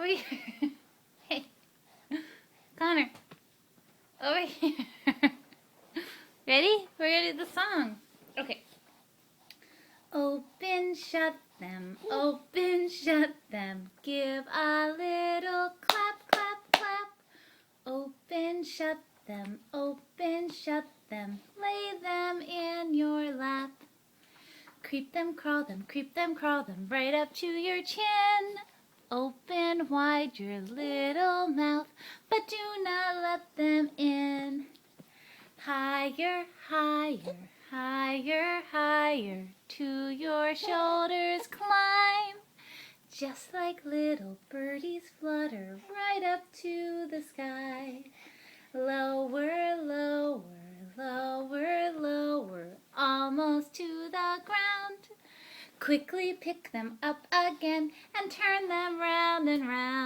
over here. Hey, Connor, over here. Ready? We're gonna do the song. Okay. Open, shut them, open, shut them. Give a little clap, clap, clap. Open, shut them, open, shut them. Lay them in your lap. Creep them, crawl them, right up to your chin. Open wide your little mouth, but do not let them in. Higher, higher, higher, higher, to your shoulders climb. Just like little birdies flutter right up to the sky. Lower, lower, lower, lower, almost to the ground. Quickly pick them up again and turn them round and round.